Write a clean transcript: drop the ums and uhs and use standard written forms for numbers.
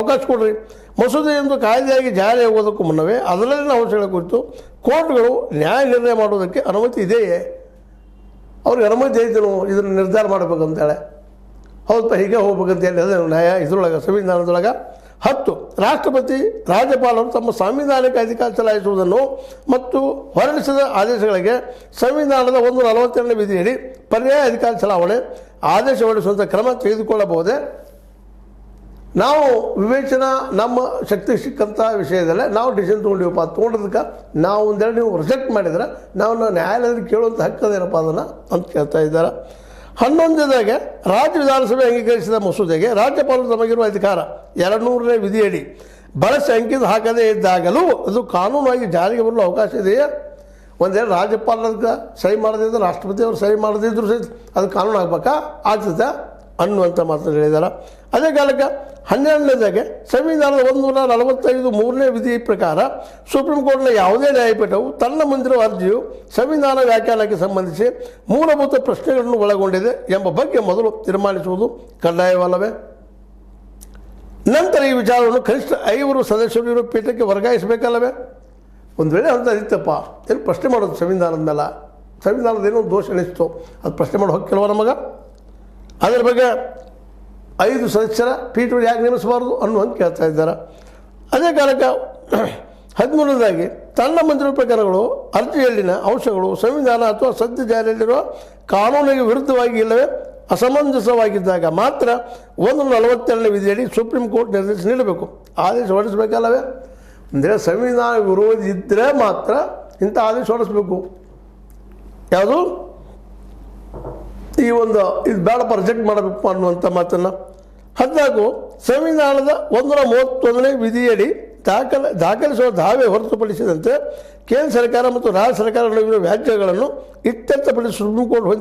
ಅವಕಾಶ ಕೊಡ್ರಿ. ಮಸೂದೆಯೊಂದು ಕಾಯ್ದೆಯಾಗಿ ಜಾರಿಯಾಗುವುದಕ್ಕೂ ಮುನ್ನವೇ ಅದರಲ್ಲಿನ ಅಂಶಗಳ ಕುರಿತು ಕೋರ್ಟ್ಗಳು ನ್ಯಾಯ ನಿರ್ಣಯ ಮಾಡುವುದಕ್ಕೆ ಅನುಮತಿ ಇದೆಯೇ? ಅವ್ರಿಗೆ ಅನುಮತಿ ಐತನು ಇದನ್ನು ನಿರ್ಧಾರ ಮಾಡಬೇಕಂತೇಳಿ. ಹೌದಪ್ಪ, ಹೀಗೆ ಹೋಗ್ಬೇಕಂತ ಹೇಳಿ ಅದೇ ನ್ಯಾಯ ಇದರೊಳಗೆ ಸಂವಿಧಾನದೊಳಗೆ 10 ರಾಷ್ಟ್ರಪತಿ ರಾಜ್ಯಪಾಲರು ತಮ್ಮ ಸಾಂವಿಧಾನಿಕ ಅಧಿಕಾರ ಚಲಾಯಿಸುವುದನ್ನು ಮತ್ತು ಹೊರಡಿಸಿದ ಆದೇಶಗಳಿಗೆ ಸಂವಿಧಾನದ 142ನೇ ವಿಧಿಯಡಿ ಪರ್ಯಾಯ ಅಧಿಕಾರ ಚಲಾವಣೆ ಆದೇಶ ಹೊರಡಿಸುವಂಥ ಕ್ರಮ ತೆಗೆದುಕೊಳ್ಳಬಹುದೇ? ನಾವು ವಿವೇಚನಾ ನಮ್ಮ ಶಕ್ತಿ ಸಿಕ್ಕಂಥ ವಿಷಯದಲ್ಲೇ ನಾವು ಡಿಸಿಷನ್ ತೊಗೊಂಡಿವಪ್ಪ. ತೊಗೊಂಡದಕ್ಕೆ ನಾವು ಒಂದೆರಡು ನೀವು ರಿಜೆಕ್ಟ್ ಮಾಡಿದ್ರೆ ನಾವು ನ್ಯಾಯಾಲಯದಲ್ಲಿ ಕೇಳುವಂಥ ಹಕ್ಕದೇನಪ್ಪ ಅದನ್ನು ಅಂತ ಕೇಳ್ತಾ ಇದ್ದಾರೆ. 11ನೇದಾಗೆ ರಾಜ್ಯ ವಿಧಾನಸಭೆ ಅಂಗೀಕರಿಸಿದ ಮಸೂದೆಗೆ ರಾಜ್ಯಪಾಲರು ತಮಗಿರುವ ಅಧಿಕಾರ 200ನೇ ವಿಧಿಯಡಿ ಬಳಸಿ ಅಂಕಿತ ಹಾಕದೇ ಇದ್ದಾಗಲೂ ಅದು ಕಾನೂನಾಗಿ ಜಾರಿಗೆ ಬರಲು ಅವಕಾಶ ಇದೆಯೇ? ಒಂದೇನು ರಾಜ್ಯಪಾಲರಿಗೆ ಸಹಿ ಮಾಡದಿದ್ದರೆ ರಾಷ್ಟ್ರಪತಿಯವರು ಸಹಿ ಮಾಡದಿದ್ದರೂ ಸಹಿತ ಅದು ಕಾನೂನು ಆಗಬೇಕಾ ಆಗ್ತದೆ ಅನ್ನುವಂಥ ಮಾತನ್ನು ಹೇಳಿದ್ದಾರೆ. ಅದೇ ಕಾಲಕ್ಕೆ 12ನೇದಾಗೆ ಸಂವಿಧಾನದ 145 3ನೇ ವಿಧಿ ಪ್ರಕಾರ ಸುಪ್ರೀಂ ಕೋರ್ಟ್ನ ಯಾವುದೇ ನ್ಯಾಯಪೀಠವು ತನ್ನ ಮುಂದಿರುವ ಅರ್ಜಿಯು ಸಂವಿಧಾನ ವ್ಯಾಖ್ಯಾನಕ್ಕೆ ಸಂಬಂಧಿಸಿ ಮೂಲಭೂತ ಪ್ರಶ್ನೆಗಳನ್ನು ಒಳಗೊಂಡಿದೆ ಎಂಬ ಬಗ್ಗೆ ಮೊದಲು ತೀರ್ಮಾನಿಸುವುದು ಕಡ್ಡಾಯವಲ್ಲವೇ? ನಂತರ ಈ ವಿಚಾರವನ್ನು ಕನಿಷ್ಠ 5 ಸದಸ್ಯರು ಇರುವ ಪೀಠಕ್ಕೆ ವರ್ಗಾಯಿಸಬೇಕಲ್ಲವೇ? ಒಂದು ವೇಳೆ ಅಂತ ಇತ್ತಪ್ಪ ಏನು ಪ್ರಶ್ನೆ ಮಾಡೋದು ಸಂವಿಧಾನದ ಮೇಲೆ, ಸಂವಿಧಾನದ ಏನೋ ದೋಷ ಅನಿಸ್ತು ಅದು ಪ್ರಶ್ನೆ ಮಾಡೋ ಹಕ್ಕಿಲ್ವ ನಮಗೆ? ಅದರ ಬಗ್ಗೆ 5 ಸದಸ್ಯರ ಪೀಠಗಳು ಯಾಕೆ ನೇಮಿಸಬಾರ್ದು ಅನ್ನುವಂತ ಕೇಳ್ತಾ ಇದ್ದಾರೆ. ಅದೇ ಕಾಲಕ್ಕೆ 13ನೇದಾಗಿ ತನ್ನ ಮಂಜೂರು ಪ್ರಕರಣಗಳು ಅರ್ಜಿಯಲ್ಲಿನ ಅಂಶಗಳು ಸಂವಿಧಾನ ಅಥವಾ ಸದ್ಯ ಜಾರಿಯಲ್ಲಿರುವ ಕಾನೂನಿಗೆ ವಿರುದ್ಧವಾಗಿ ಇಲ್ಲವೇ ಅಸಮಂಜಸವಾಗಿದ್ದಾಗ ಮಾತ್ರ 142ನೇ ವಿಧಿಯಡಿ ಸುಪ್ರೀಂ ಕೋರ್ಟ್ ನಿರ್ದೇಶ ನೀಡಬೇಕು, ಆದೇಶ ಹೊರಡಿಸಬೇಕಲ್ಲವೇ? ಅಂದರೆ ಸಂವಿಧಾನ ವಿರೋಧಿ ಇದ್ದರೆ ಮಾತ್ರ ಇಂಥ ಆದೇಶ ಹೊರಡಿಸ್ಬೇಕು. ಯಾವುದು ಈ ಒಂದು ಇದು ಬೇಡಪ್ಪ ರಿಜೆಕ್ಟ್ ಮಾಡಬೇಕು ಅನ್ನುವಂಥ ಮಾತನ್ನು. 14 ಸಂವಿಧಾನದ 131ನೇ ವಿಧಿಯಡಿ ದಾಖಲಿಸುವ ದಾವೆ ಹೊರತುಪಡಿಸಿದಂತೆ ಕೇಂದ್ರ ಸರ್ಕಾರ ಮತ್ತು ರಾಜ್ಯ ಸರ್ಕಾರಗಳ ನಡುವಿನ ವ್ಯಾಜ್ಯಗಳನ್ನು ಇತ್ಯರ್ಥಪಡಿಸಿ ಸುಪ್ರೀಂ ಕೋರ್ಟ್ ಹೊಂದಿರುವ